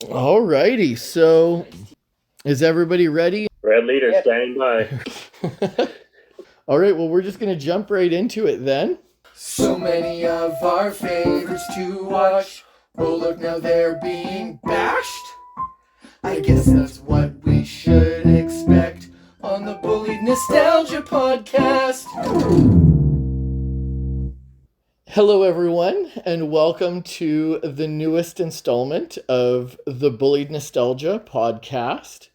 Alrighty, so is everybody ready? Red leader standing by. All right, well, we're just going to jump right into it then. So many of our favorites to watch. Oh, look, now they're being bashed. I guess that's what we should expect on the Bullied Nostalgia podcast. Hello, everyone, and welcome to the newest installment of the Bullied Nostalgia podcast,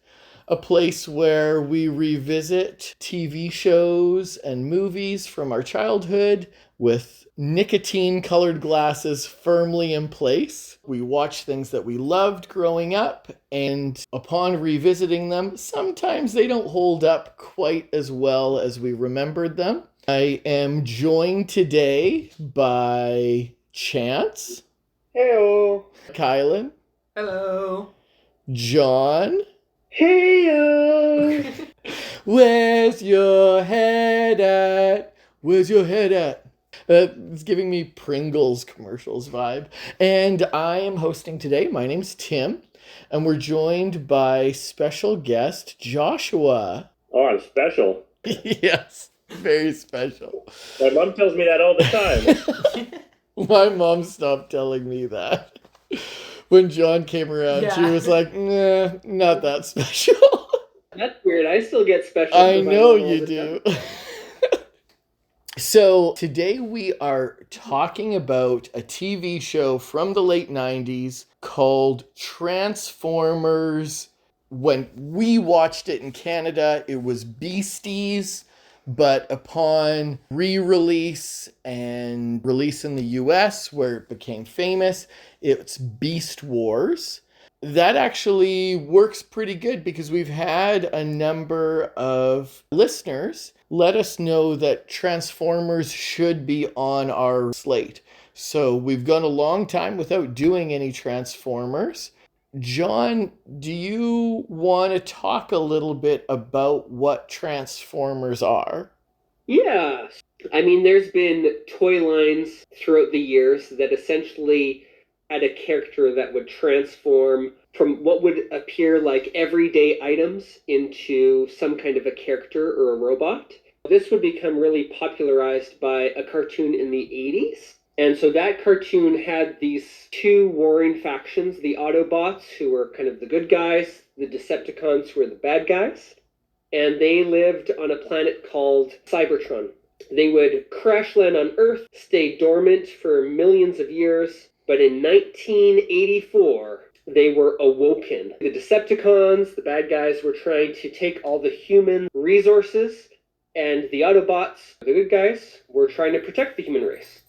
a place where we revisit TV shows and movies from our childhood with nicotine-colored glasses firmly in place. We watch things that we loved growing up, and upon revisiting them, sometimes they don't hold up quite as well as we remembered them. I am joined today by Chance. Heyo. Kylan. Hello. John. Heyo. Where's your head at? Where's your head at? It's giving me Pringles commercials vibe. And I am hosting today. My name's Tim. And we're joined by special guest Joshua. Oh, I'm special. Yes. Very special. My mom tells me that all the time. My mom stopped telling me that. When John came around, she was like, nah, not that special. That's weird. I still get special. I know you do. So today we are talking about a TV show from the late 90s called Transformers. When we watched it in Canada, it was Beasties. But upon re-release and release in the US, where it became famous, it's Beast Wars. That actually works pretty good because we've had a number of listeners let us know that Transformers should be on our slate. So we've gone a long time without doing any Transformers. John, do you want to talk a little bit about what Transformers are? Yeah. I mean, there's been toy lines throughout the years that essentially had a character that would transform from what would appear like everyday items into some kind of a character or a robot. This would become really popularized by a cartoon in the 80s. And so that cartoon had these two warring factions, the Autobots, who were kind of the good guys, the Decepticons, who were the bad guys. And they lived on a planet called Cybertron. They would crash land on Earth, stay dormant for millions of years, but in 1984, they were awoken. The Decepticons, the bad guys, were trying to take all the human resources, and the Autobots, the good guys, were trying to protect the human race.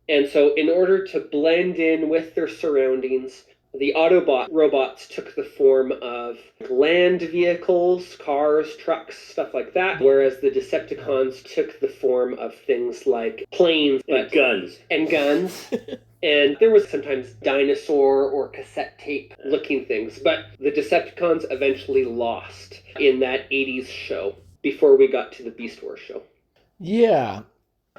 And so in order to blend in with their surroundings, the Autobot robots took the form of land vehicles, cars, trucks, stuff like that, whereas the Decepticons took the form of things like planes And guns. and guns. And there was sometimes dinosaur or cassette tape looking things, but the Decepticons eventually lost in that 80s show before we got to the Beast Wars show. Yeah.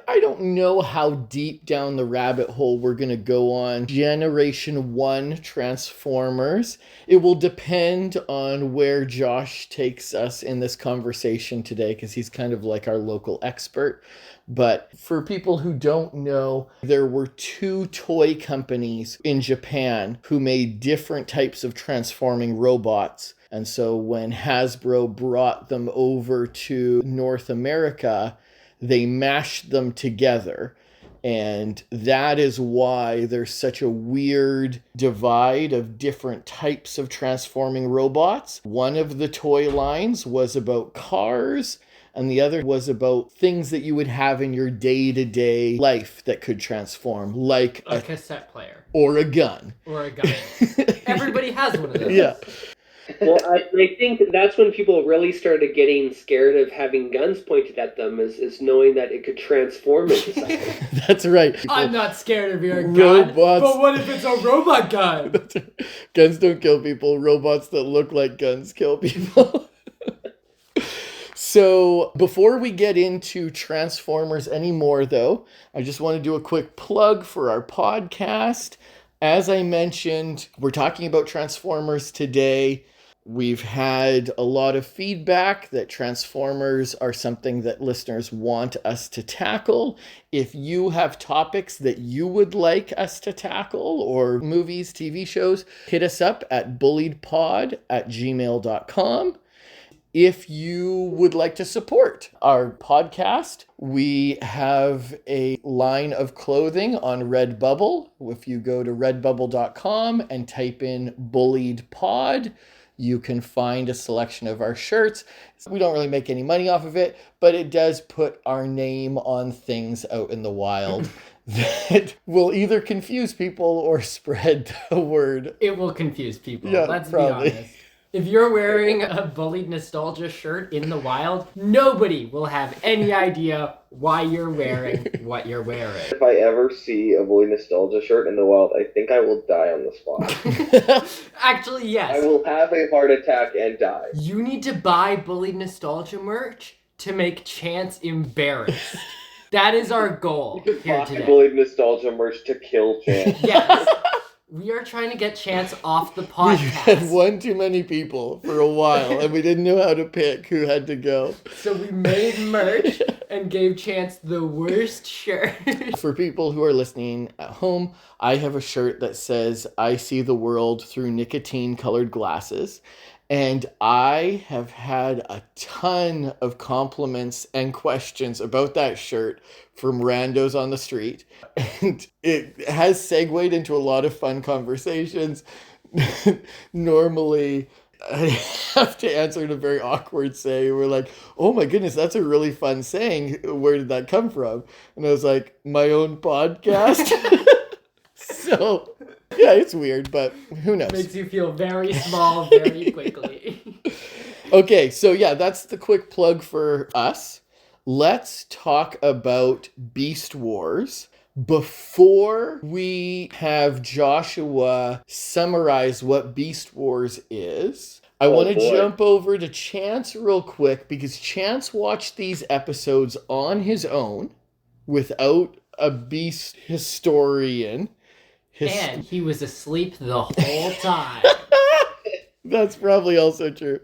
I don't know how deep down the rabbit hole we're going to go on Generation 1 Transformers. It will depend on where Josh takes us in this conversation today, because he's kind of like our local expert. But for people who don't know, there were two toy companies in Japan who made different types of transforming robots. And so when Hasbro brought them over to North America, they mashed them together. And that is why there's such a weird divide of different types of transforming robots. One of the toy lines was about cars, and the other was about things that you would have in your day-to-day life that could transform, like A cassette player. Or a gun. Or a gun. Everybody has one of those. Yeah. Well, I think that's when people really started getting scared of having guns pointed at them, is knowing that it could transform into something. That's right. I'm not scared of your gun, Robots. but what if it's a robot gun? Guns don't kill people. Robots that look like guns kill people. So before we get into Transformers anymore, though, I just want to do a quick plug for our podcast. As I mentioned, we're talking about Transformers today. We've had a lot of feedback that Transformers are something that listeners want us to tackle. If you have topics that you would like us to tackle, or movies, TV shows, hit us up at bulliedpod@gmail.com. If you would like to support our podcast, we have a line of clothing on Redbubble. If you go to redbubble.com and type in Bullied Pod, you can find a selection of our shirts. We don't really make any money off of it, but it does put our name on things out in the wild that will either confuse people or spread the word. It will confuse people. Yeah, Let's probably. be honest. If you're wearing a Bullied Nostalgia shirt in the wild, nobody will have any idea why you're wearing what you're wearing. If I ever see a Bullied Nostalgia shirt in the wild, I think I will die on the spot. Actually, I yes. will have a heart attack and die. You need to buy Bullied Nostalgia merch to make Chance embarrassed. That is our goal here Buy today. Bullied Nostalgia merch to kill Chance. Yes. We are trying to get Chance off the We had podcast. one too many people for a while, and we didn't know how to pick who had to go. So we made merch and gave Chance the worst shirt. For people who are listening at home, I have a shirt that says, "I see the world through nicotine-colored glasses." And I have had a ton of compliments and questions about that shirt from randos on the street. And it has segued into a lot of fun conversations. Normally, I have to answer in a very awkward say. We're like, "Oh my goodness, that's a really fun saying. Where did that come from?" And I was like, "My own podcast." So, yeah, it's weird, but who knows? Makes you feel very small very quickly. Okay, so yeah, that's the quick plug for us. Let's talk about Beast Wars. Before we have Joshua summarize what Beast Wars is, I Oh, want to boy. jump over to Chance real quick, because Chance watched these episodes on his own without a Beast historian. And he was asleep the whole time. That's probably also true.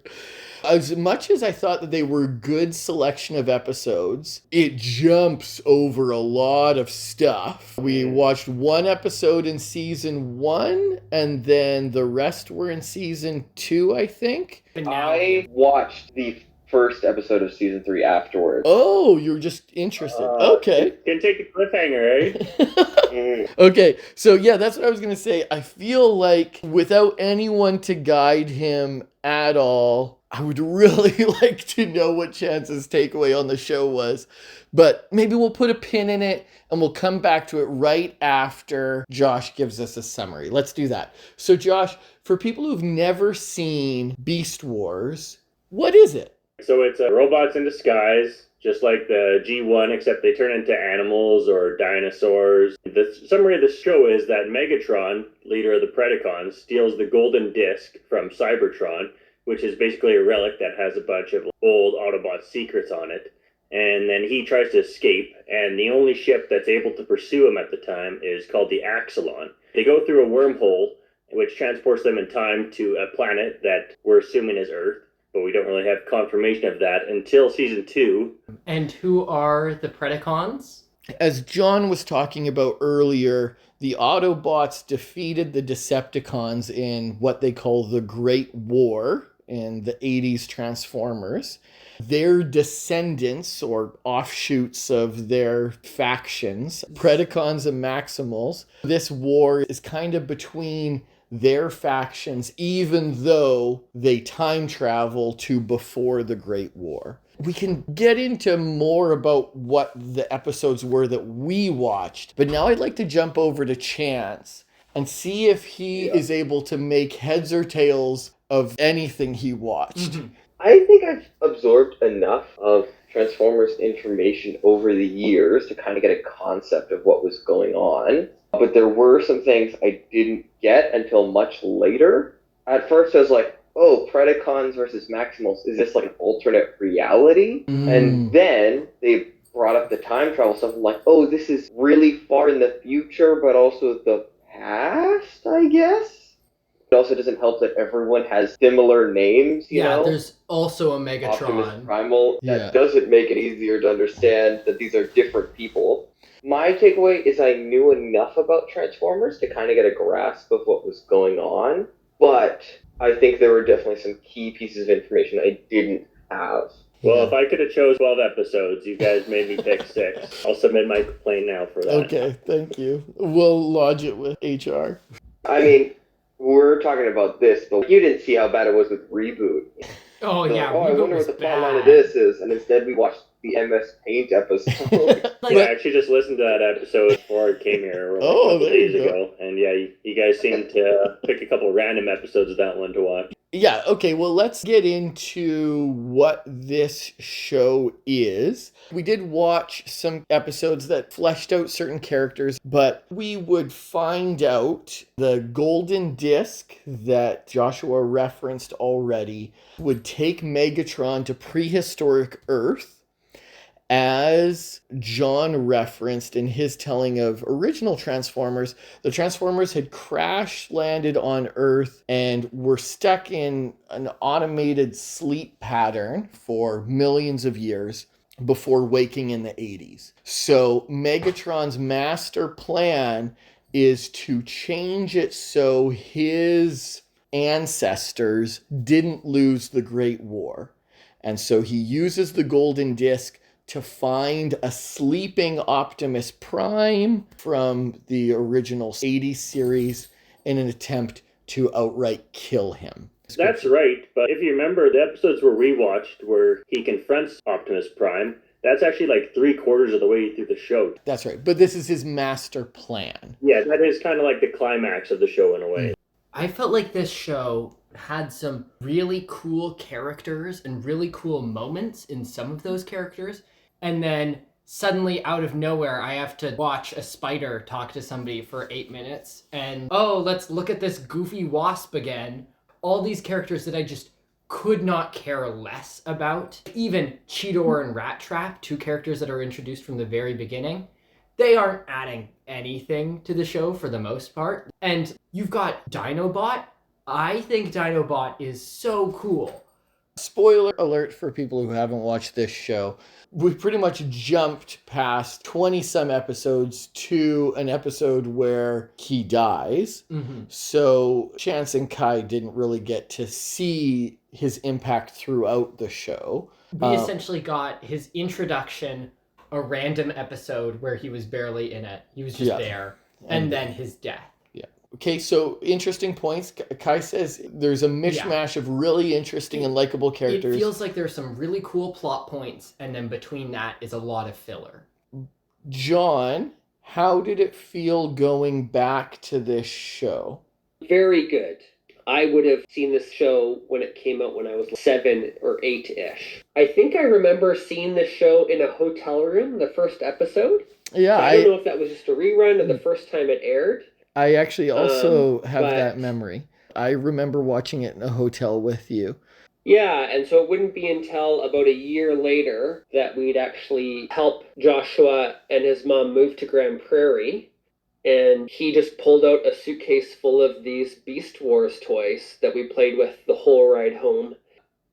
As much as I thought that they were a good selection of episodes, it jumps over a lot of stuff. We watched one episode in season 1, and then the rest were in season 2, I think. But now, I watched the first episode of season 3 afterwards. Oh, you're just interested. Okay. Can take a cliffhanger, eh? Okay, so yeah, that's what I was going to say. I feel like without anyone to guide him at all, I would really like to know what Chance's takeaway on the show was. But maybe we'll put a pin in it and we'll come back to it right after Josh gives us a summary. Let's do that. So Josh, for people who've never seen Beast Wars, what is it? So it's robots in disguise, just like the G1, except they turn into animals or dinosaurs. The summary of the show is that Megatron, leader of the Predacons, steals the golden disc from Cybertron, which is basically a relic that has a bunch of old Autobot secrets on it. And then he tries to escape, and the only ship that's able to pursue him at the time is called the Axelon. They go through a wormhole, which transports them in time to a planet that we're assuming is Earth, but we don't really have confirmation of that until season 2. and who are the Predacons? As John was talking about earlier, the Autobots defeated the Decepticons in what they call the Great War in the 80s Transformers. Their descendants, or offshoots of their factions, Predacons and Maximals, this war is kind of between their factions, even though they time travel to before the Great War. We can get into more about what the episodes were that we watched, but now I'd like to jump over to Chance and see if he is able to make heads or tails of anything he watched. I think I've absorbed enough of Transformers information over the years to kind of get a concept of what was going on. But there were some things I didn't get until much later. At first I was like, oh, Predacons versus Maximals, is this like an alternate reality? And then they brought up the time travel stuff. I'm like, oh, this is really far in the future, but also the cast, I guess. It also doesn't help that everyone has similar names, you Yeah, know? there's also a Optimus Megatron. Primal. Yeah. That doesn't make it easier to understand that these are different people. My takeaway is I knew enough about Transformers to kind of get a grasp of what was going on, but I think there were definitely some key pieces of information I didn't have. Well, Yeah. if I could have chose 12 episodes, you guys made me pick 6. I'll submit my complaint now for that. Okay, thank you. We'll lodge it with HR. I mean, we're talking about this, but you didn't see how bad it was with Reboot. Oh So, yeah, I Reboot wonder was what the plot bad. line of this is, and instead we watched the MS Paint episode. Like, Yeah, I actually just listened to that episode before it came here like Oh, a couple there you days go. ago. And yeah, you guys seem to pick a couple random episodes of that one to watch. Yeah, okay, well, let's get into what this show is. We did watch some episodes that fleshed out certain characters, but we would find out the golden disc that Joshua referenced already would take Megatron to prehistoric Earth. As John referenced in his telling of original Transformers, the Transformers had crash landed on Earth and were stuck in an automated sleep pattern for millions of years before waking in the 80s. So Megatron's master plan is to change it so his ancestors didn't lose the Great War. And so he uses the golden disc to find a sleeping Optimus Prime from the original 80s series in an attempt to outright kill him. That's right, but if you remember, the episodes where we watched where he confronts Optimus Prime, that's actually like 3/4 of the way through the show. That's right, but this is his master plan. Yeah, that is kind of like the climax of the show in a way. I felt like this show had some really cool characters and really cool moments in some of those characters. And then suddenly out of nowhere, I have to watch a spider talk to somebody for 8 minutes. And, oh, let's look at this goofy wasp again. All these characters that I just could not care less about. Even Cheetor and Rat Trap, 2 characters that are introduced from the very beginning. They aren't adding anything to the show for the most part. And you've got Dinobot. I think Dinobot is so cool. Spoiler alert for people who haven't watched this show. We pretty much jumped past 20 some episodes to an episode where he dies. Mm-hmm. So Chance and Kai didn't really get to see his impact throughout the show. We essentially got his introduction, a random episode where he was barely in it. He was just there. And then his death. Okay, so interesting points. Kai says there's a mishmash of really interesting and likable characters. It feels like there's some really cool plot points, and then between that is a lot of filler. John, how did it feel going back to this show? Very good. I would have seen this show when it came out when I was 7 or 8-ish. I think I remember seeing this show in a hotel room, the first episode. Yeah, I don't know if that was just a rerun or the first time it aired. I actually also have that memory. I remember watching it in a hotel with you. Yeah, and so it wouldn't be until about a year later that we'd actually help Joshua and his mom move to Grand Prairie. And he just pulled out a suitcase full of these Beast Wars toys that we played with the whole ride home.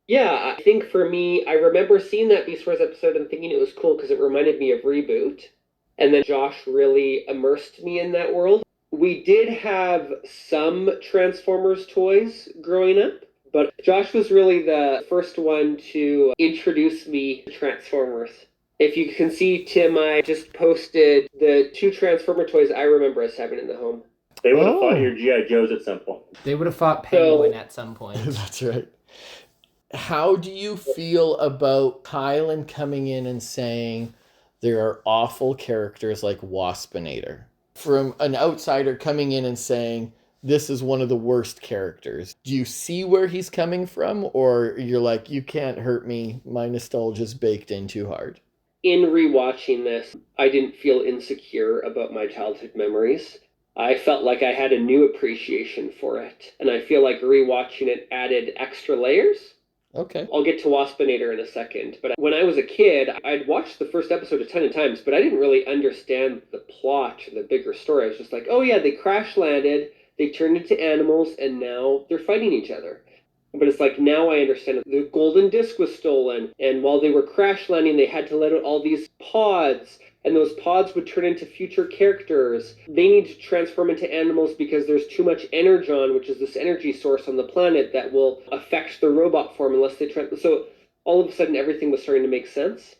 Yeah, I think for me, I remember seeing that Beast Wars episode and thinking it was cool because it reminded me of Reboot. And then Josh really immersed me in that world. We did have some Transformers toys growing up, but Josh was really the first one to introduce me to Transformers. If you can see, Tim, I just posted the 2 Transformer toys I remember us having in the home. They would have fought your G.I. Joes at some point. They would have fought Penguin at some point. That's right. How do you feel about Kylan coming in and saying there are awful characters like Waspinator? From an outsider coming in and saying, this is one of the worst characters. Do you see where he's coming from? Or you're like, you can't hurt me. My nostalgia's baked in too hard. In rewatching this, I didn't feel insecure about my childhood memories. I felt like I had a new appreciation for it. And I feel like rewatching it added extra layers. Okay. I'll get to Waspinator in a second, but when I was a kid, I'd watched the first episode a ton of times, but I didn't really understand the plot or the bigger story. I was just like, oh yeah, they crash landed, they turned into animals, and now they're fighting each other. But it's like, now I understand it. The golden disc was stolen, and while they were crash landing, they had to let out all these pods, and those pods would turn into future characters. They need to transform into animals because there's too much energon, which is this energy source on the planet that will affect the robot form unless they so all of a sudden everything was starting to make sense.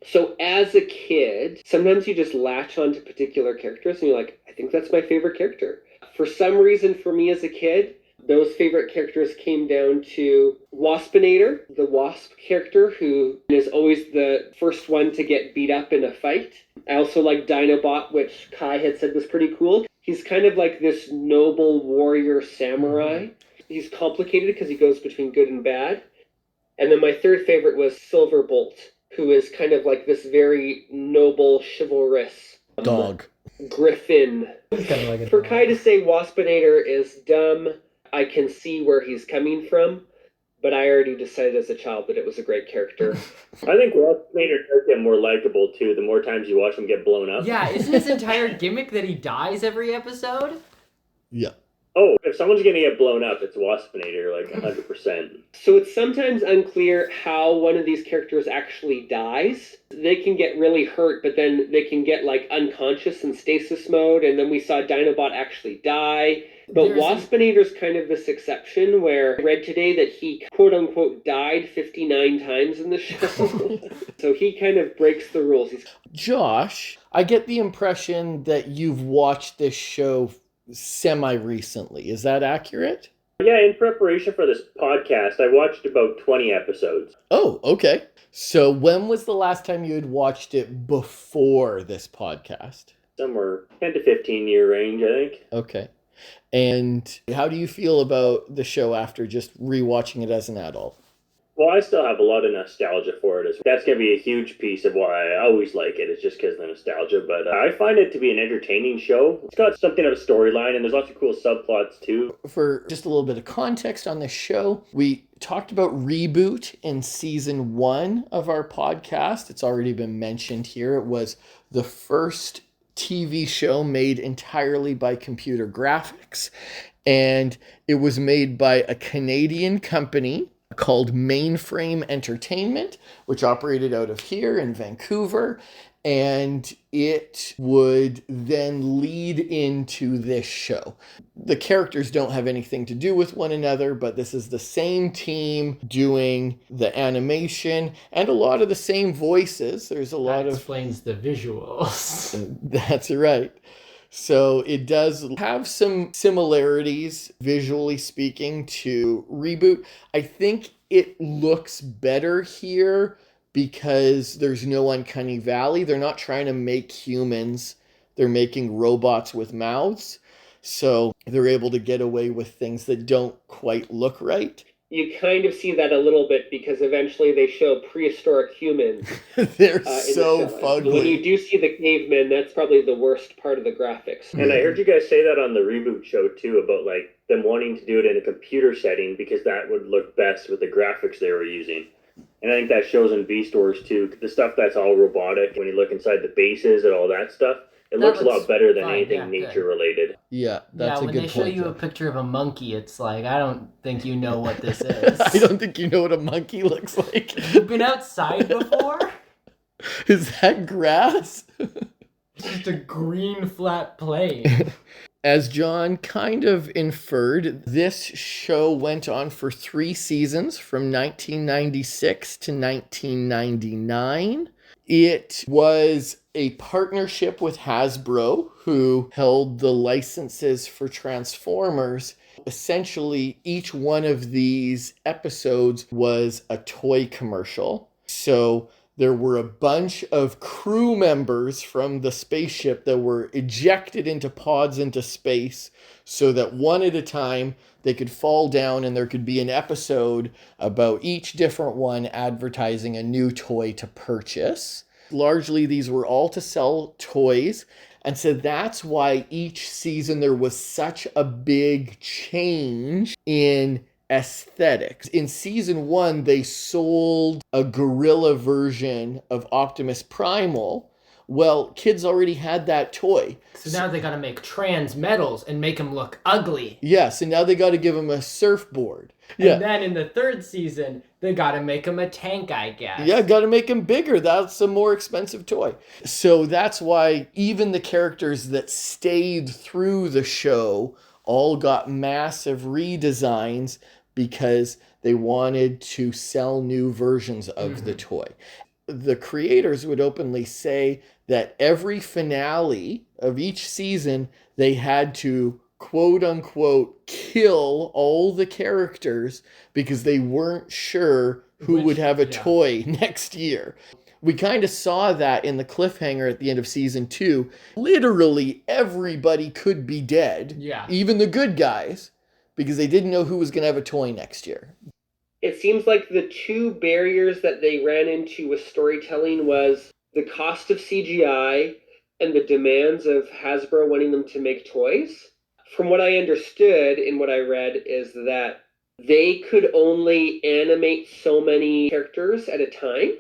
So as a kid, sometimes you just latch on to particular characters and you're like, I think that's my favorite character. For some reason, for me as a kid, those favorite characters came down to Waspinator, the Wasp character, who is always the first one to get beat up in a fight. I also like Dinobot, which Kai had said was pretty cool. He's kind of like this noble warrior samurai. He's complicated because he goes between good and bad. And then my third favorite was Silverbolt, who is kind of like this very noble, chivalrous Dog. griffin. Kind of like a For dog. Kai to say Waspinator is dumb, I can see where he's coming from, but I already decided as a child that it was a great character. I think Waspinator does get more likable too. The more times you watch him get blown up. Yeah, isn't his entire gimmick that he dies every episode? Yeah. Oh, if someone's gonna get blown up, it's Waspinator, like 100%. So it's sometimes unclear how one of these characters actually dies. They can get really hurt, but then they can get like unconscious in stasis mode, and then we saw Dinobot actually die. But Waspinator's kind of this exception where I read today that he quote unquote died 59 times in the show. So he kind of breaks the rules. Josh, I get the impression that you've watched this show semi-recently. Is that accurate? Yeah, in preparation for this podcast, I watched about 20 episodes. Oh, okay. So when was the last time you had watched it before this podcast? Somewhere 10 to 15 year range, I think. Okay. And how do you feel about the show after just rewatching it as an adult? Well, I still have a lot of nostalgia for it. That's going to be a huge piece of why I always like it. It's just because of the nostalgia. But I find it to be an entertaining show. It's got something of a storyline, and there's lots of cool subplots, too. For just a little bit of context on this show, we talked about Reboot in season 1 of our podcast. It's already been mentioned here. It was the first TV show made entirely by computer graphics. And it was made by a Canadian company called Mainframe Entertainment, which operated out of here in Vancouver. And it would then lead into this show. The characters don't have anything to do with one another, but this is the same team doing the animation and a lot of the same voices. There's a lot That of... explains the visuals. That's right. So it does have some similarities, visually speaking, to Reboot. I think it looks better here because there's no uncanny valley. They're not trying to make humans. They're making robots with mouths. So they're able to get away with things that don't quite look right. You kind of see that a little bit because eventually they show prehistoric humans. They're so fugly. When you do see the cavemen, that's probably the worst part of the graphics. And I heard you guys say that on the Reboot show, too, about like them wanting to do it in a computer setting because that would look best with the graphics they were using. And I think that shows in B-stores, too. The stuff that's all robotic, when you look inside the bases and all that stuff, it looks a lot better than anything nature-related. Yeah, that's a good point. When they show you a picture of a monkey, it's like, I don't think you know what this is. I don't think you know what a monkey looks like. You've been outside before? Is that grass? It's just a green flat plain. As John kind of inferred, this show went on for 3 seasons from 1996 to 1999. It was a partnership with Hasbro, who held the licenses for Transformers. Essentially, each one of these episodes was a toy commercial. So there were a bunch of crew members from the spaceship that were ejected into pods into space so that one at a time they could fall down and there could be an episode about each different one advertising a new toy to purchase. Largely, these were all to sell toys. And so that's why each season there was such a big change in aesthetics. In season 1, they sold a gorilla version of Optimus Primal. Well, kids already had that toy. So now they got to make trans metals and make them look ugly. Yes, and now they got to give him a surfboard. And then in the 3rd season, they got to make him a tank, I guess. Yeah, got to make him bigger. That's a more expensive toy. So that's why even the characters that stayed through the show all got massive redesigns because they wanted to sell new versions of the toy. The creators would openly say that every finale of each season, they had to quote unquote kill all the characters because they weren't sure who would have a toy next year. We kind of saw that in the cliffhanger at the end of season 2. Literally everybody could be dead. Yeah. Even the good guys, because they didn't know who was going to have a toy next year. It seems like the two barriers that they ran into with storytelling was the cost of CGI and the demands of Hasbro wanting them to make toys. From what I understood in what I read is that they could only animate so many characters at a time.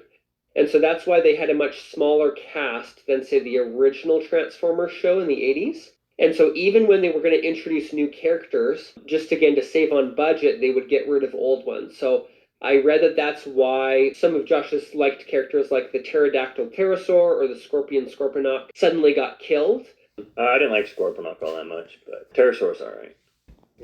And so that's why they had a much smaller cast than, say, the original Transformers show in the 80s. And so even when they were going to introduce new characters, just again to save on budget, they would get rid of old ones. So I read that that's why some of Josh's liked characters like the pterodactyl pterosaur or the scorpion scorponok suddenly got killed. I didn't like Scorponok all that much, but Pterosaur's all right.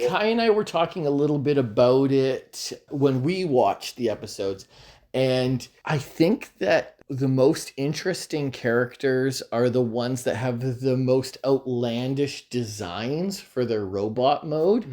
Kai and I were talking a little bit about it when we watched the episodes, and I think that the most interesting characters are the ones that have the most outlandish designs for their robot mode.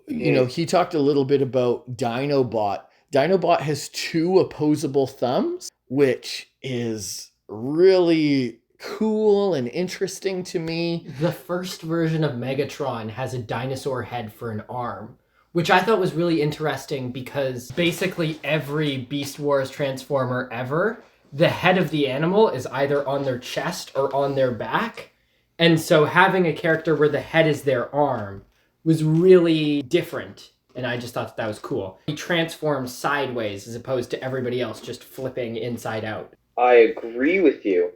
You know, he talked a little bit about Dinobot. Dinobot has 2 opposable thumbs, which is really cool and interesting to me. The first version of Megatron has a dinosaur head for an arm, which I thought was really interesting because basically every Beast Wars Transformer ever, the head of the animal is either on their chest or on their back. And so having a character where the head is their arm was really different. And I just thought that was cool. He transforms sideways as opposed to everybody else just flipping inside out. I agree with you,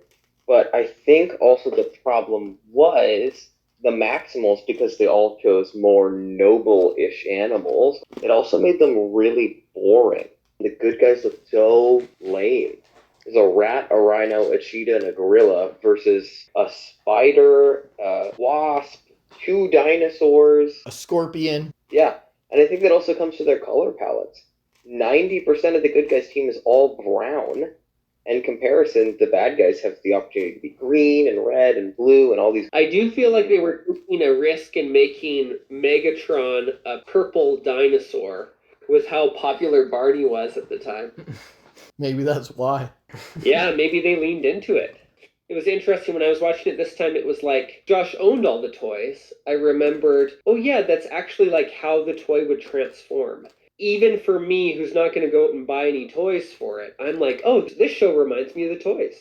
but I think also the problem was the Maximals, because they all chose more noble-ish animals. It also made them really boring. The good guys looked so lame. There's a rat, a rhino, a cheetah, and a gorilla versus a spider, a wasp, 2 dinosaurs. A scorpion. Yeah, and I think that also comes to their color palettes. 90% of the good guys team is all brown. In comparison, the bad guys have the opportunity to be green and red and blue and all these. I do feel like they were taking a risk in making Megatron a purple dinosaur with how popular Barney was at the time. Maybe that's why. Yeah, maybe they leaned into it. It was interesting when I was watching it this time, it was like Josh owned all the toys. I remembered, oh yeah, that's actually like how the toy would transform. Even for me, who's not going to go out and buy any toys for it, I'm like, oh, this show reminds me of the toys.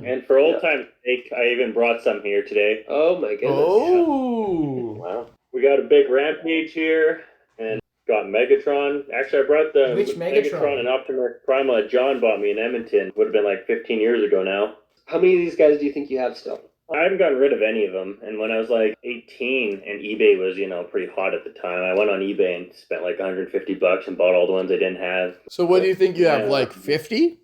And for old time's sake, I even brought some here today. Oh my goodness. Oh! Wow. We got a big Rampage here, and got Megatron. Actually, I brought the Which Megatron? and Optimus Primal that John bought me in Edmonton. Would have been like 15 years ago now. How many of these guys do you think you have still? I haven't gotten rid of any of them. And when I was like 18 and eBay was, pretty hot at the time, I went on eBay and spent like $150 and bought all the ones I didn't have. So what do you think you have, Yeah. like 50?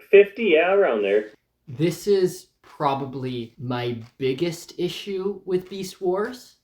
50, yeah, around there. This is probably my biggest issue with Beast Wars.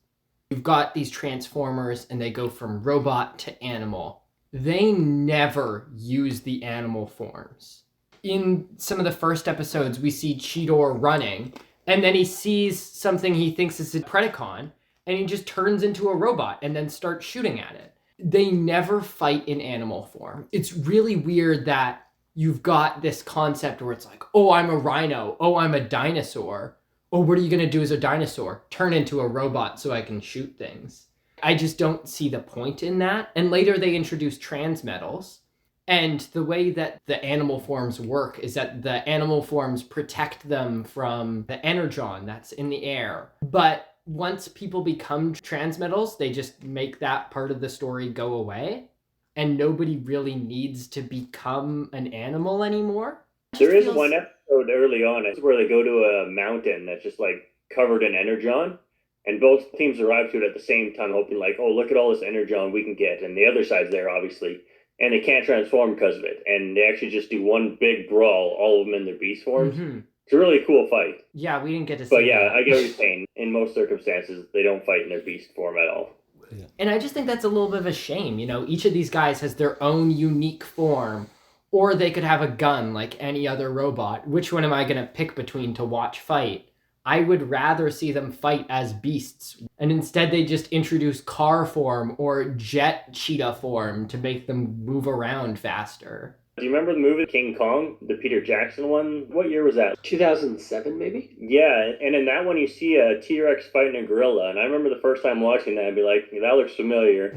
You've got these Transformers and they go from robot to animal. They never use the animal forms. In some of the first episodes, we see Cheetor running, and then he sees something he thinks is a Predacon, and he just turns into a robot and then starts shooting at it. They never fight in animal form. It's really weird that you've got this concept where it's like, oh, I'm a rhino. Oh, I'm a dinosaur. Oh, what are you going to do as a dinosaur? Turn into a robot so I can shoot things. I just don't see the point in that. And later they introduce transmetals. And the way that the animal forms work is that the animal forms protect them from the energon that's in the air. But once people become transmetals, they just make that part of the story go away. and nobody really needs to become an animal anymore. There is one episode early on where they go to a mountain that's just like covered in energon, and both teams arrive to it at the same time, hoping like, oh, look at all this energon we can get, and the other side's there obviously, and they can't transform because of it, and they actually just do one big brawl, all of them in their beast forms. Mm-hmm. It's a really cool fight. Yeah, we didn't get to see But yeah, that. I get what you're saying. In most circumstances, they don't fight in their beast form at all. Yeah. And I just think that's a little bit of a shame. You know, each of these guys has their own unique form, or they could have a gun like any other robot. Which one am I going to pick between to watch fight? I would rather see them fight as beasts. And instead they just introduce car form or jet cheetah form to make them move around faster. Do you remember the movie King Kong, the Peter Jackson one? What year was that? 2007, maybe? Yeah, and in that one you see a T-Rex fighting a gorilla, and I remember the first time watching that, I'd be like, that looks familiar.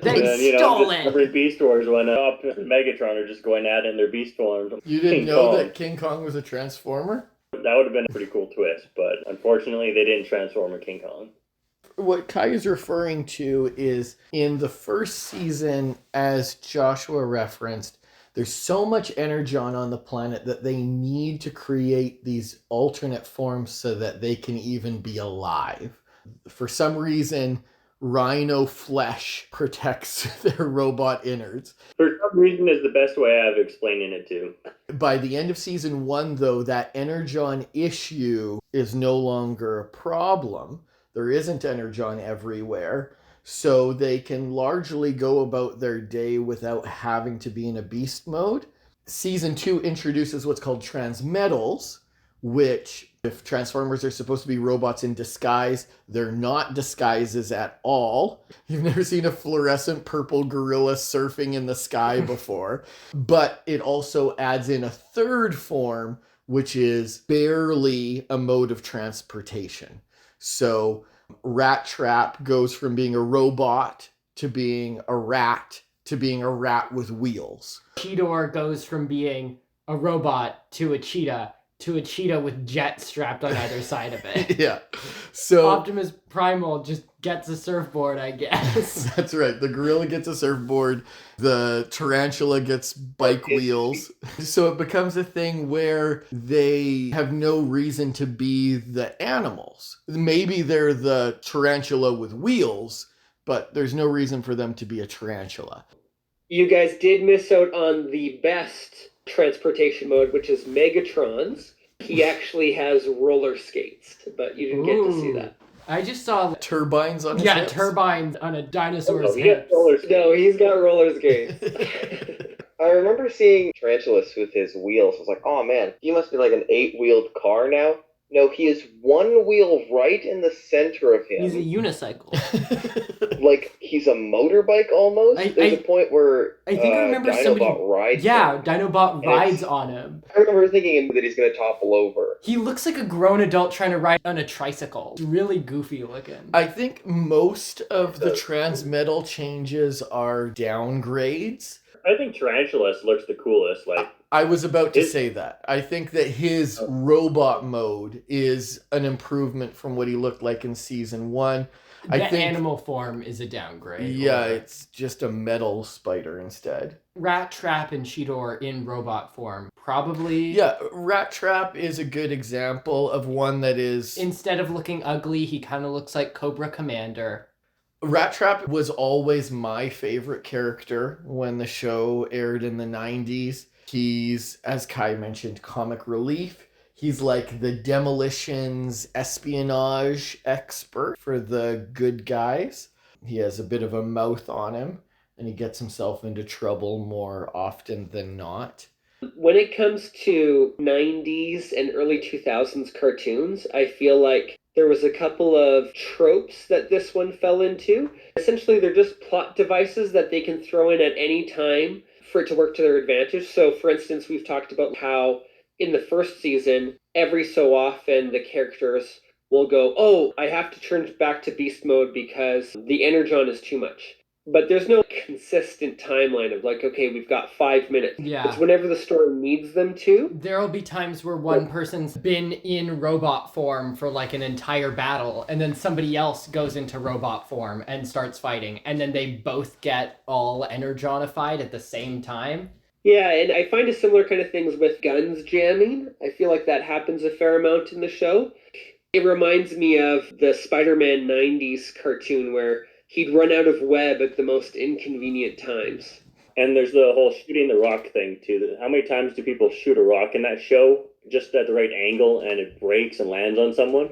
They stole it! Every Beast Wars when Up and Megatron are just going at it in their beast forms. You didn't know that King Kong was a Transformer? That would have been a pretty cool twist, but unfortunately they didn't transform a King Kong. What Kai is referring to is in the first season, as Joshua referenced, there's so much energon on the planet that they need to create these alternate forms so that they can even be alive. For some reason, rhino flesh protects their robot innards. For some reason is the best way of explaining it too. By the end of season 1, though, that energon issue is no longer a problem. There isn't energon everywhere. So they can largely go about their day without having to be in a beast mode. Season 2 introduces what's called transmetals, which, if Transformers are supposed to be robots in disguise, they're not disguises at all. You've never seen a fluorescent purple gorilla surfing in the sky before. But it also adds in a third form, which is barely a mode of transportation. So Rat Trap goes from being a robot to being a rat to being a rat with wheels. Cheetor goes from being a robot to a cheetah with jets strapped on either side of it. Yeah. So Optimus Primal just gets a surfboard, I guess. That's right. The gorilla gets a surfboard. The tarantula gets bike wheels. So it becomes a thing where they have no reason to be the animals. Maybe they're the tarantula with wheels, but there's no reason for them to be a tarantula. You guys did miss out on the best transportation mode, which is Megatron's. He actually has roller skates, but you didn't get to see that. I just saw turbines on his hips? Turbines on a dinosaur's hips. No, he's got roller skates. I remember seeing Tarantulas with his wheels. I was like, oh man, he must be like an 8-wheeled car now. No, he is one wheel right in the center of him. He's a unicycle. Like, he's a motorbike almost. There's a point where I think I remember Dinobot rides him. Dinobot rides on him. I remember thinking that he's going to topple over. He looks like a grown adult trying to ride on a tricycle. It's really goofy looking. I think most of the transmetal changes are downgrades. I think Tarantulas looks the coolest. I was about to say that. I think that his robot mode is an improvement from what he looked like in season 1. The animal form is a downgrade. Yeah, it's just a metal spider instead. Rat Trap and Cheetor in robot form. Probably. Yeah, Rat Trap is a good example of one that is... Instead of looking ugly, he kind of looks like Cobra Commander. Rat Trap was always my favorite character when the show aired in the 90s. He's, as Kai mentioned, comic relief. He's like the demolitions espionage expert for the good guys. He has a bit of a mouth on him, and he gets himself into trouble more often than not. When it comes to 90s and early 2000s cartoons, I feel like there was a couple of tropes that this one fell into. Essentially, they're just plot devices that they can throw in at any time for it to work to their advantage. So, for instance, we've talked about how in the first season, every so often the characters will go, oh, I have to turn back to beast mode because the energon is too much. But there's no consistent timeline of like, okay, we've got 5 minutes. Yeah. It's whenever the story needs them to. There'll be times where one person's been in robot form for like an entire battle, and then somebody else goes into robot form and starts fighting, and then they both get all energonified at the same time. Yeah, and I find a similar kind of things with guns jamming. I feel like that happens a fair amount in the show. It reminds me of the Spider-Man 90s cartoon where he'd run out of web at the most inconvenient times. And there's the whole shooting the rock thing too. How many times do people shoot a rock in that show just at the right angle and it breaks and lands on someone?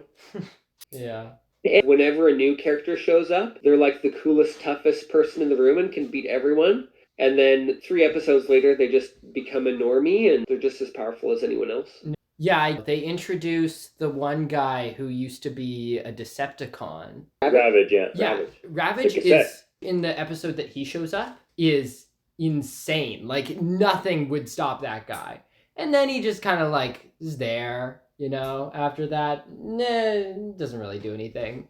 Yeah. And whenever a new character shows up, they're like the coolest, toughest person in the room and can beat everyone. And then 3 episodes later, they just become a normie and they're just as powerful as anyone else. Yeah, they introduce the one guy who used to be a Decepticon. Ravage, yeah. Yeah, Ravage is, in the episode that he shows up, is insane. Like, nothing would stop that guy. And then he just kind of, like, is there, you know, after that. Nah, doesn't really do anything.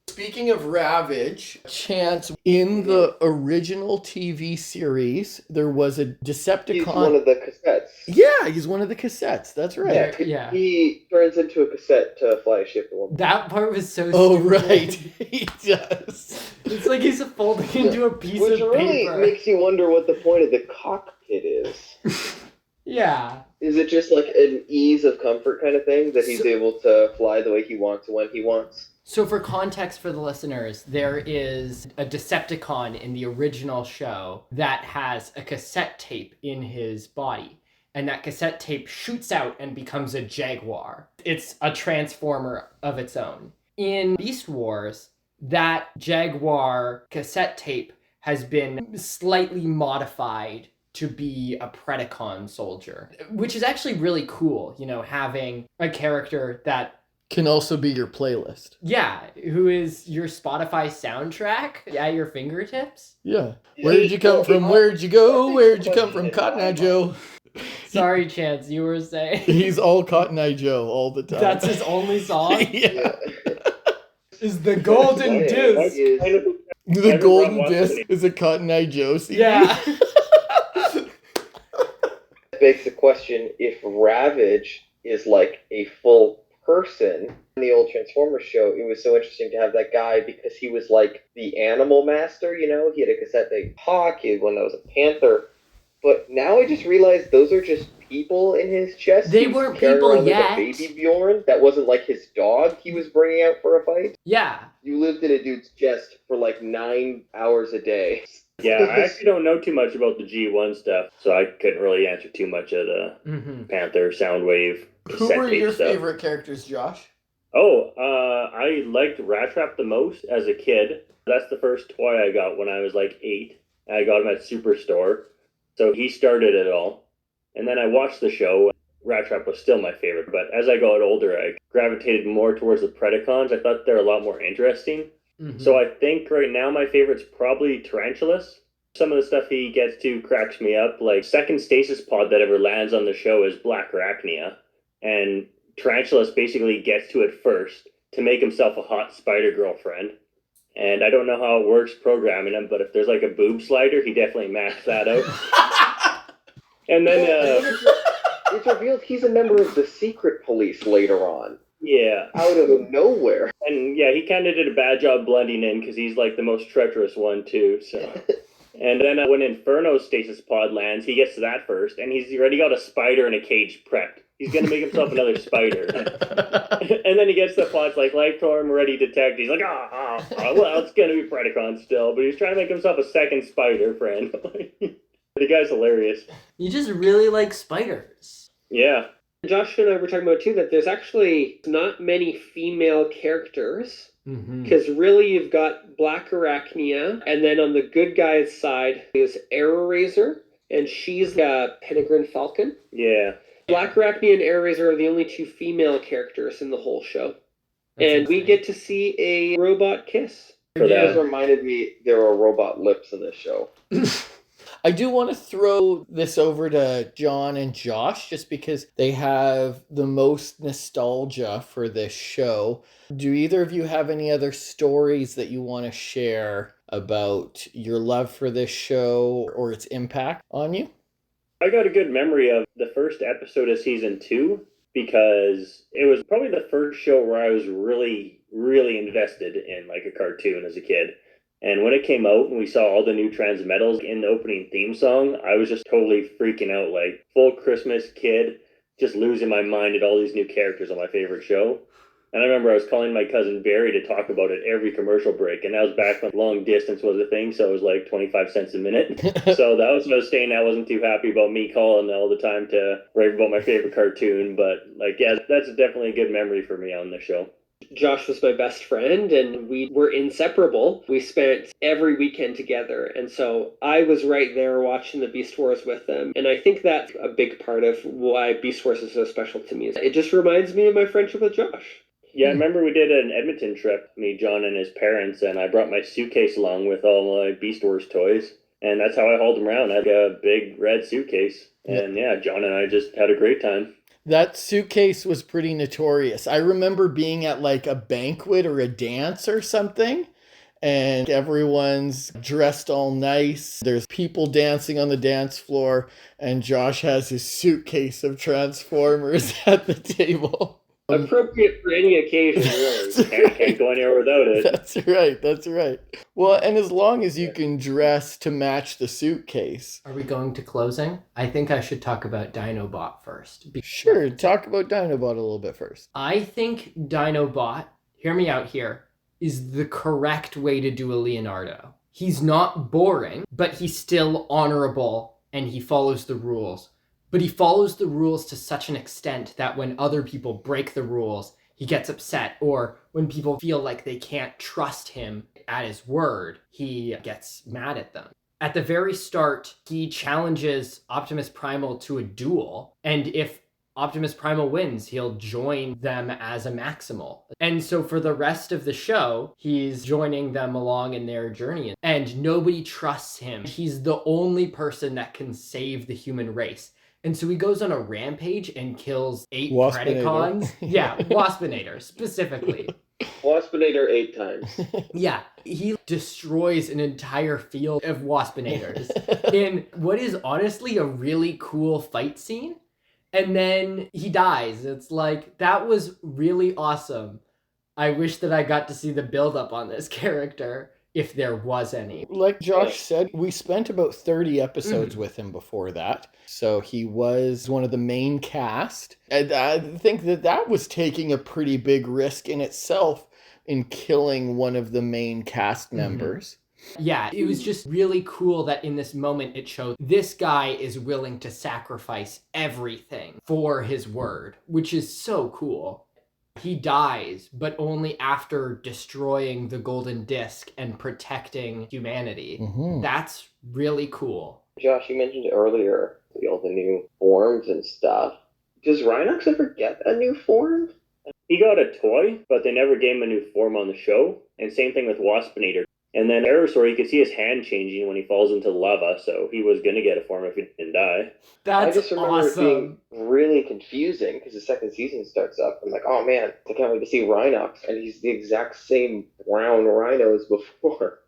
Speaking of Ravage, Chance, in the original TV series, there was a Decepticon. He's one of the cassettes. Yeah, he's one of the cassettes. That's right. Yeah. He turns into a cassette to fly a ship. That part was so Oh, stupid. right. He does. It's like he's folding into a piece Which of really paper. makes you wonder what the point of the cockpit is. Yeah. Is it just like an ease of comfort kind of thing that he's able to fly the way he wants when he wants? So for context for the listeners, there is a Decepticon in the original show that has a cassette tape in his body. And that cassette tape shoots out and becomes a Jaguar. It's a transformer of its own. In Beast Wars, that Jaguar cassette tape has been slightly modified to be a Predacon soldier, which is actually really cool, you know, having a character that Can also be your playlist. yeah, who is your Spotify soundtrack at your fingertips? Yeah. Where'd you come from? Where'd you go? Where'd you come from? Cotton Eye Joe. Sorry, Chance, you were saying. He's all Cotton Eye Joe all the time. That's his only song? Yeah. Is the Golden Disc. The golden disc is a Cotton Eye Joe CD. Yeah. Begs the question if Ravage is like a full person. In the old Transformers show, it was so interesting to have that guy because he was like the animal master, you know? He had a cassette named Hawk, he had one that was a panther. But now I just realized those are just people in his chest. They He was weren't carrying people around like yet. a baby Bjorn that wasn't like his dog he was bringing out for a fight. Yeah. You lived in a dude's chest for like 9 hours a day. Yeah, I actually don't know too much about the G1 stuff, so I couldn't really answer too much of the Panther, Soundwave, Who cassette were tape your stuff. favorite characters, Josh? Oh, I liked Rat Trap the most as a kid. That's the first toy I got when I was like 8. I got him at Superstore, so he started it all. And then I watched the show. Rat Trap was still my favorite, but as I got older, I gravitated more towards the Predacons. I thought they're a lot more interesting. So I think right now my favorite's probably Tarantulas. Some of the stuff he gets to cracks me up. Like, second stasis pod that ever lands on the show is Black Arachnia. And Tarantulas basically gets to it first to make himself a hot spider girlfriend. And I don't know how it works programming him, but if there's like a boob slider, he definitely masks that out. And then It's revealed he's a member of the secret police later on. yeah. Out of nowhere. And yeah, he kind of did a bad job blending in because he's like the most treacherous one too. So, and then when Inferno's stasis pod lands, he gets to that first, and he's already got a spider in a cage prepped. He's gonna make himself another spider. And then he gets to the pod's like Lifetorm ready to detect. He's like, well, it's gonna be Predacon still, but he's trying to make himself a second spider friend. The guy's hilarious. You just really like spiders. Yeah. Josh and I were talking about too that there's actually not many female characters because really you've got Black Arachnia, and then on the good guy's side is Arrow Razor, and she's a Peregrine Falcon. Yeah. Black Arachnia and Arrow Razor are the only 2 female characters in the whole show. And we get to see a robot kiss. You guys reminded me there were robot lips in this show. I do want to throw this over to John and Josh just because they have the most nostalgia for this show. Do either of you have any other stories that you want to share about your love for this show or its impact on you? I got a good memory of the first episode of season 2 because it was probably the first show where I was really, really invested in like a cartoon as a kid. And when it came out and we saw all the new Transmetals in the opening theme song, I was just totally freaking out, like full Christmas kid, just losing my mind at all these new characters on my favorite show. And I remember I was calling my cousin Barry to talk about it every commercial break. And that was back when long distance was a thing, so it was like 25 cents a minute. So that was what I was saying. I wasn't too happy about me calling all the time to rave about my favorite cartoon. But like, yeah, that's definitely a good memory for me on the show. Josh was my best friend and we were inseparable. We spent every weekend together. And so I was right there watching the Beast Wars with them. And I think that's a big part of why Beast Wars is so special to me. It just reminds me of my friendship with Josh. Yeah, I remember we did an Edmonton trip, me, John, and his parents, and I brought my suitcase along with all my Beast Wars toys. And that's how I hauled them around. I had a big red suitcase. And yeah, John and I just had a great time. That suitcase was pretty notorious. I remember being at like a banquet or a dance or something, and everyone's dressed all nice. There's people dancing on the dance floor, and Josh has his suitcase of Transformers at the table. Appropriate for any occasion, really. Can't go anywhere without it. That's right. Well, and as long as you can dress to match the suitcase. Are we going to closing? I think I should talk about Dinobot first. Sure, talk about Dinobot a little bit first. I think Dinobot, hear me out here, is the correct way to do a Leonardo. He's not boring, but he's still honorable and he follows the rules. But he follows the rules to such an extent that when other people break the rules, he gets upset. Or when people feel like they can't trust him at his word, he gets mad at them. At the very start, he challenges Optimus Primal to a duel. And if Optimus Primal wins, he'll join them as a Maximal. And so for the rest of the show, he's joining them along in their journey. And nobody trusts him. He's the only person that can save the human race. And so he goes on a rampage and kills 8 Predacons. Yeah, Waspinator, specifically. Waspinator 8 times. Yeah, he destroys an entire field of Waspinators in what is honestly a really cool fight scene. And then he dies. It's like, that was really awesome. I wish that I got to see the build-up on this character, if there was any. Like Josh said, we spent about 30 episodes with him before that. So he was one of the main cast. And I think that was taking a pretty big risk in itself in killing one of the main cast members. Yeah, it was just really cool that in this moment it showed this guy is willing to sacrifice everything for his word, which is so cool. He dies, but only after destroying the golden disc and protecting humanity. Mm-hmm. That's really cool. Josh, you mentioned earlier all the new forms and stuff. Does Rhinox ever get a new form? He got a toy, but they never gave him a new form on the show. And same thing with Waspinator. And then Aerosaur, you could see his hand changing when he falls into lava, so he was going to get a form if he didn't die. That's I just remember awesome. It being really confusing because the second season starts up. I'm like, oh man, I can't wait to see Rhinox, and he's the exact same brown rhino as before.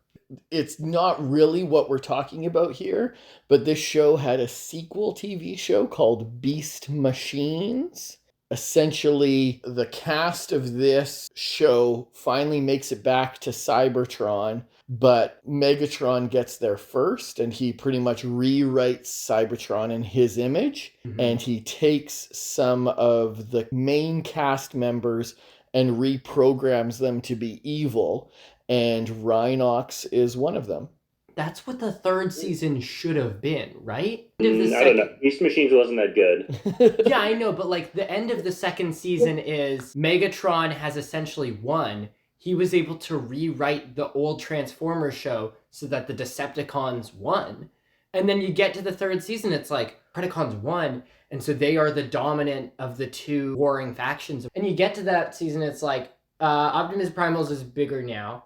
It's not really what we're talking about here, but this show had a sequel TV show called Beast Machines. Essentially, the cast of this show finally makes it back to Cybertron, but Megatron gets there first, and he pretty much rewrites Cybertron in his image, and he takes some of the main cast members and reprograms them to be evil, and Rhinox is one of them. That's what the third season should have been, right? I don't know. Beast Machines wasn't that good. Yeah, I know, but like the end of the second season is Megatron has essentially won. He was able to rewrite the old Transformers show so that the Decepticons won. And then you get to the third season, it's like Predacons won, and so they are the dominant of the two warring factions. And you get to that season, it's like, Optimus Primal's is bigger now.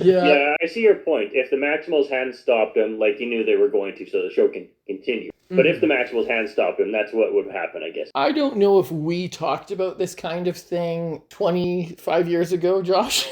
Yeah, I see your point. If the Maximals hadn't stopped him, like you knew they were going to, so the show can continue. But if the Maximals hadn't stopped him, that's what would happen, I guess. I don't know if we talked about this kind of thing 25 years ago, Josh.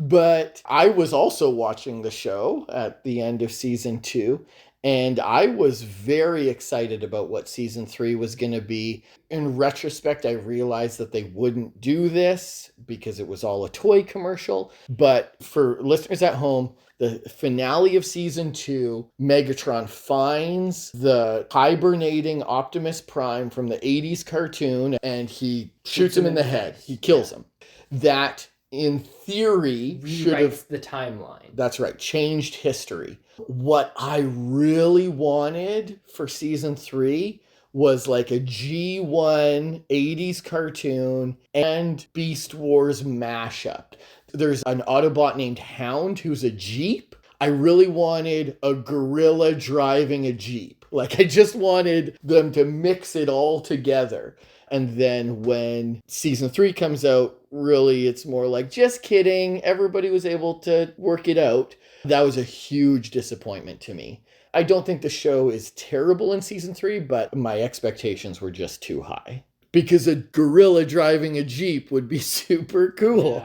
But I was also watching the show at the end of season 2, and I was very excited about what season 3 was going to be. In retrospect, I realized that they wouldn't do this because it was all a toy commercial. But for listeners at home, the finale of season 2, Megatron finds the hibernating Optimus Prime from the 80s cartoon and he shoots him in the head. He kills him. That, in theory, should have... Rewrites the timeline. That's right, changed history. What I really wanted for season 3 was like a G1 80s cartoon and Beast Wars mashup. There's an Autobot named Hound who's a Jeep. I really wanted a gorilla driving a Jeep. Like, I just wanted them to mix it all together. And then when season 3 comes out, really, it's more like, just kidding. Everybody was able to work it out. That was a huge disappointment to me. I don't think the show is terrible in season 3, but my expectations were just too high. Because a gorilla driving a Jeep would be super cool.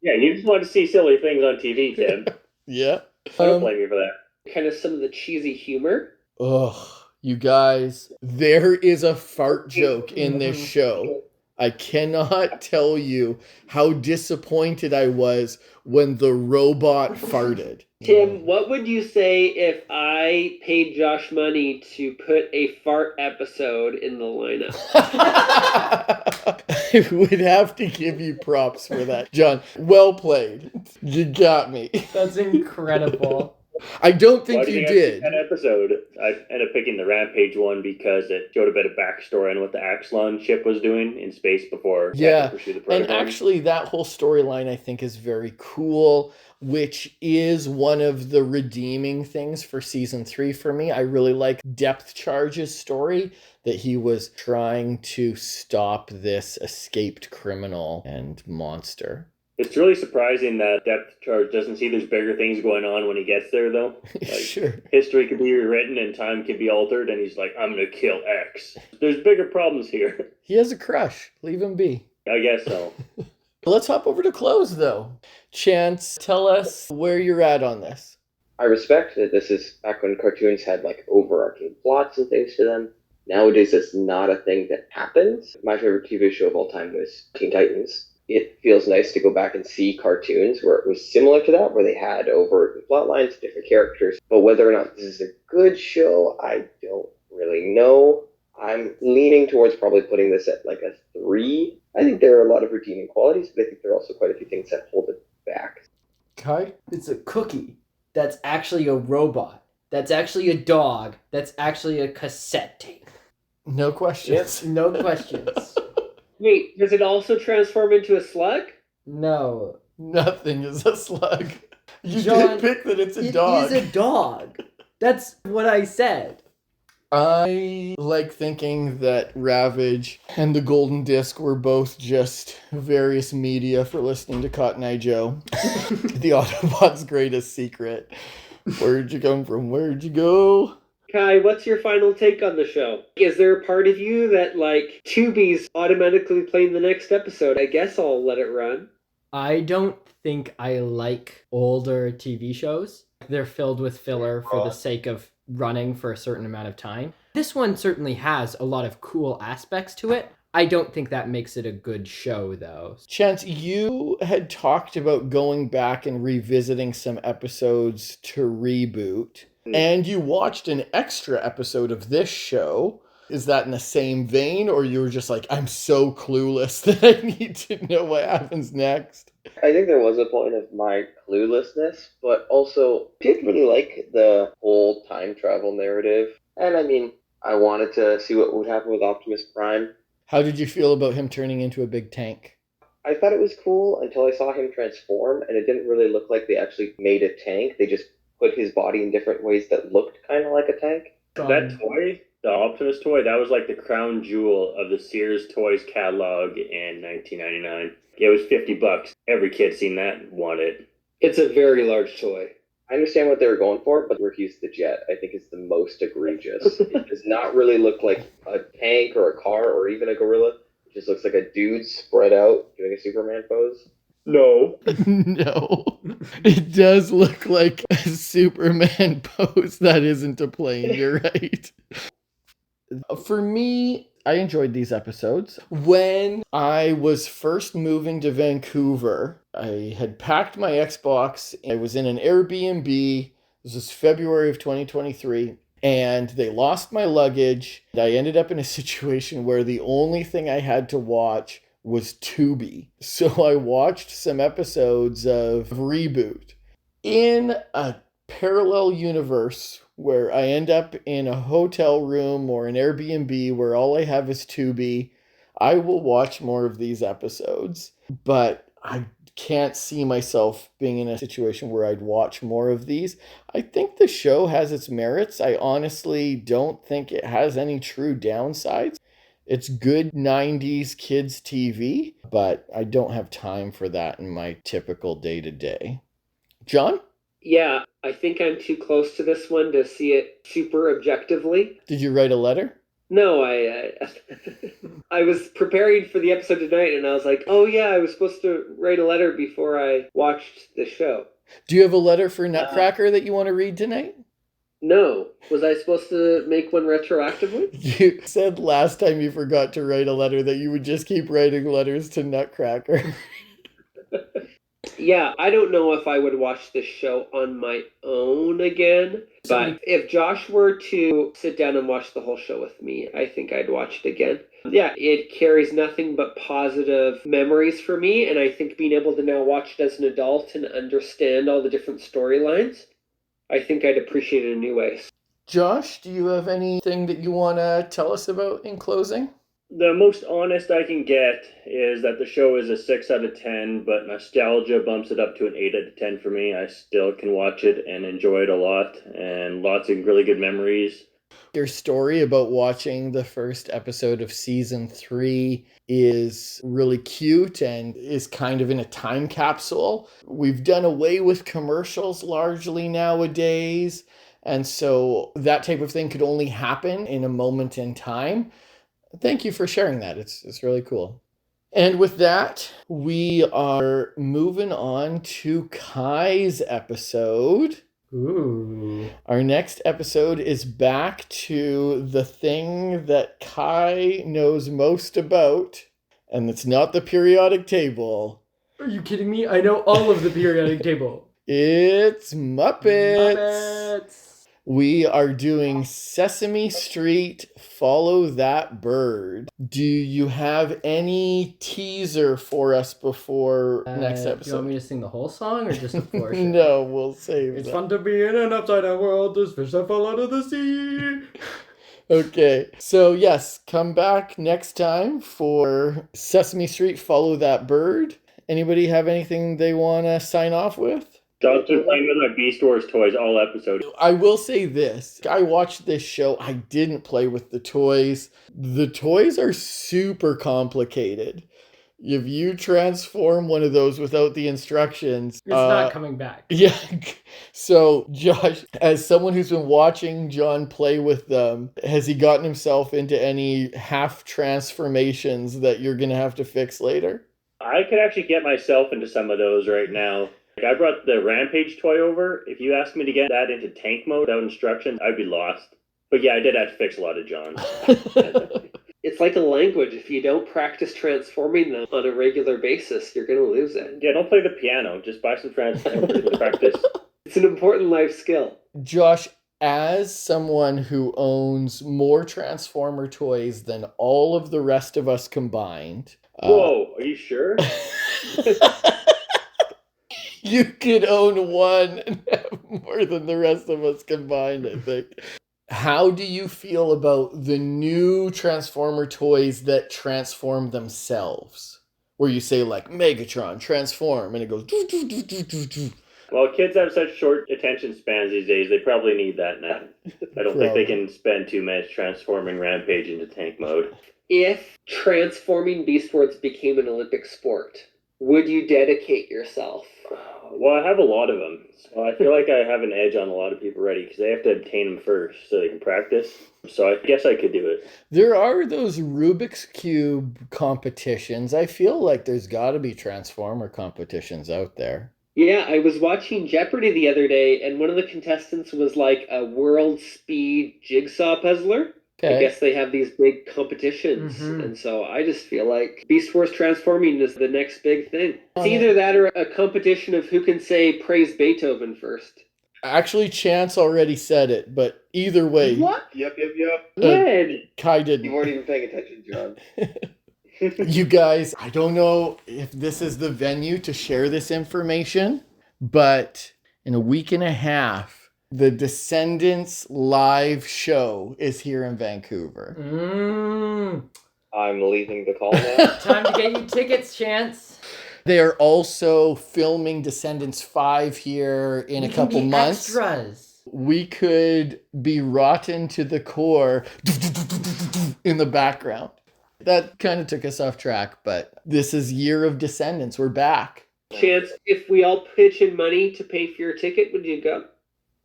Yeah, you just want to see silly things on TV, Tim. Yeah. I don't blame you for that. Kind of some of the cheesy humor. Ugh, you guys, there is a fart joke in this show. I cannot tell you how disappointed I was when the robot farted. Tim, what would you say if I paid Josh money to put a fart episode in the lineup? I would have to give you props for that, John. Well played. You got me. That's incredible. I don't think Why do you think did. That episode, I ended up picking the Rampage one because it showed a bit of backstory on what the Axlon ship was doing in space before. Yeah, pursue the and Predacons. actually that whole storyline I think is very cool, which is one of the redeeming things for season 3 for me. I really like Depth Charge's story, that he was trying to stop this escaped criminal and monster. It's really surprising that Depth Charge doesn't see there's bigger things going on when he gets there, though. Like, Sure. history can be rewritten and time can be altered, and he's like, I'm going to kill X. There's bigger problems here. He has a crush. Leave him be. I guess so. Let's hop over to close, though. Chance, tell us where you're at on this. I respect that this is back when cartoons had like overarching plots and things to them. Nowadays, it's not a thing that happens. My favorite TV show of all time was Teen Titans. It feels nice to go back and see cartoons where it was similar to that, where they had overt plot lines, different characters. But whether or not this is a good show, I don't really know. I'm leaning towards probably putting this at like a 3. I think there are a lot of redeeming qualities, but I think there are also quite a few things that hold it back. Kai? It's a cookie. That's actually a robot. That's actually a dog. That's actually a cassette tape. No questions. No questions. Wait, does it also transform into a slug? No. Nothing is a slug. You John, did pick that it's a dog. It is a dog. That's what I said. I like thinking that Ravage and the Golden Disc were both just various media for listening to Cotton Eye Joe. The Autobot's greatest secret. Where'd you come from? Where'd you go? Kai, what's your final take on the show? Is there a part of you that, like, Tubi's automatically playing the next episode? I guess I'll let it run. I don't think I like older TV shows. They're filled with filler for the sake of running for a certain amount of time. This one certainly has a lot of cool aspects to it. I don't think that makes it a good show, though. Chance, you had talked about going back and revisiting some episodes to reboot. And you watched an extra episode of this show. Is that in the same vein, or you were just like, I'm so clueless that I need to know what happens next? I think there was a point of my cluelessness, but also did really like the whole time travel narrative. And I mean, I wanted to see what would happen with Optimus Prime. How did you feel about him turning into a big tank? I thought it was cool until I saw him transform, and it didn't really look like they actually made a tank. They just put his body in different ways that looked kind of like a tank. That toy, the Optimus toy, that was like the crown jewel of the Sears Toys catalog in 1999. It was $50. Every kid seen that and wanted it. It's a very large toy. I understand what they were going for, but refused the jet, I think, is the most egregious. It does not really look like a tank or a car or even a gorilla. It just looks like a dude spread out doing a Superman pose. No. No. It does look like a Superman pose that isn't a plane. You're right. For me, I enjoyed these episodes. When I was first moving to Vancouver, I had packed my Xbox. I was in an Airbnb. This was February of 2023. And they lost my luggage. I ended up in a situation where the only thing I had to watch was Tubi. So I watched some episodes of Reboot. In a parallel universe where I end up in a hotel room or an Airbnb where all I have is Tubi, I will watch more of these episodes. But I can't see myself being in a situation where I'd watch more of these. I think the show has its merits. I honestly don't think it has any true downsides. It's good 90s kids TV, but I don't have time for that in my typical day-to-day. John? Yeah, I think I'm too close to this one to see it super objectively. Did you write a letter? No, I was preparing for the episode tonight, and I was like, oh yeah, I was supposed to write a letter before I watched the show. Do you have a letter for Nutcracker that you want to read tonight? No. Was I supposed to make one retroactively? You said last time you forgot to write a letter that you would just keep writing letters to Nutcracker. Yeah, I don't know if I would watch this show on my own again, but if Josh were to sit down and watch the whole show with me, I think I'd watch it again. Yeah, it carries nothing but positive memories for me, and I think being able to now watch it as an adult and understand all the different storylines, I think I'd appreciate it in new ways. Josh, do you have anything that you want to tell us about in closing? The most honest I can get is that the show is a 6 out of 10, but nostalgia bumps it up to an 8 out of 10 for me. I still can watch it and enjoy it a lot, and lots of really good memories. Your story about watching the first episode of season 3 is really cute and is kind of in a time capsule. We've done away with commercials largely nowadays, and so that type of thing could only happen in a moment in time. Thank you for sharing that. It's really cool. And with that, we are moving on to Kai's episode. Ooh. Our next episode is back to the thing that Kai knows most about, and it's not the periodic table. Are you kidding me? I know all of the periodic table. It's Muppets. Muppets. We are doing Sesame Street, Follow That Bird. Do you have any teaser for us before next episode? Do you want me to sing the whole song or just a portion? No, we'll save It's that. fun to be in an upside down world. There's fish that fall out of the sea. Okay, so yes, come back next time for Sesame Street, Follow That Bird. Anybody have anything they want to sign off with? John's been playing with my Beast Wars toys all episode. I will say this. I watched this show. I didn't play with the toys. The toys are super complicated. If you transform one of those without the instructions... It's not coming back. Yeah. So, Josh, as someone who's been watching John play with them, has he gotten himself into any half transformations that you're going to have to fix later? I could actually get myself into some of those right now. I brought the Rampage toy over. If you asked me to get that into tank mode without instructions, I'd be lost. But yeah, I did have to fix a lot of John's. It's like a language. If you don't practice transforming them on a regular basis, you're going to lose it. Yeah, don't play the piano. Just buy some transformers and practice. It's an important life skill. Josh, as someone who owns more Transformer toys than all of the rest of us combined... Whoa, are you sure? You could own one and have more than the rest of us combined, I think. How do you feel about the new Transformer toys that transform themselves? Where you say, like, Megatron, transform, and it goes... doo, doo, doo, doo, doo, doo. Well, kids have such short attention spans these days, they probably need that now. I don't think they can spend 2 minutes transforming Rampage into tank mode. If transforming Beast Wars became an Olympic sport, would you dedicate yourself? Well, I have a lot of them. So I feel like I have an edge on a lot of people already because they have to obtain them first so they can practice. So I guess I could do it. There are those Rubik's Cube competitions. I feel like there's got to be Transformer competitions out there. Yeah, I was watching Jeopardy the other day, and one of the contestants was like a world speed jigsaw puzzler. I guess they have these big competitions, and so I just feel like Beast Force transforming is the next big thing. It's either that or a competition of who can say praise Beethoven first. Actually, Chance already said it, but either way. What? Yep. When? Kai didn't. You weren't even paying attention, John. You guys, I don't know if this is the venue to share this information, but in a week and a half, the Descendants live show is here in Vancouver. I'm leaving the call now. Time to get you tickets, Chance. They are also filming Descendants 5 here in a couple months. Extras. We could be rotten to the core in the background. That kind of took us off track, but this is Year of Descendants. We're back. Chance, if we all pitch in money to pay for your ticket, would you go?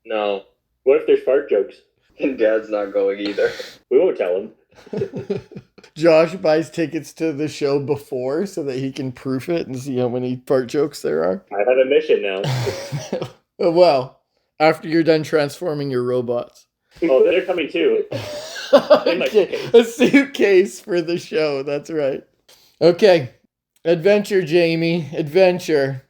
No. What if there's fart jokes? And Dad's not going either. We won't tell him. Josh buys tickets to the show before so that he can proof it and see how many fart jokes there are. I have a mission now. Well, after you're done transforming your robots. Oh, they're coming too. Okay, a suitcase for the show. That's right. Okay. Adventure, Jamie. Adventure.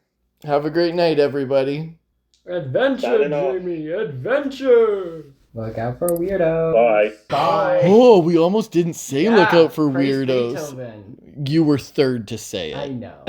Have a great night, everybody. Adventure, Jamie. Adventure. Look out for weirdos. Bye. Bye. Oh, we almost didn't say look out for praise weirdos. Beethoven. You were third to say it. I know.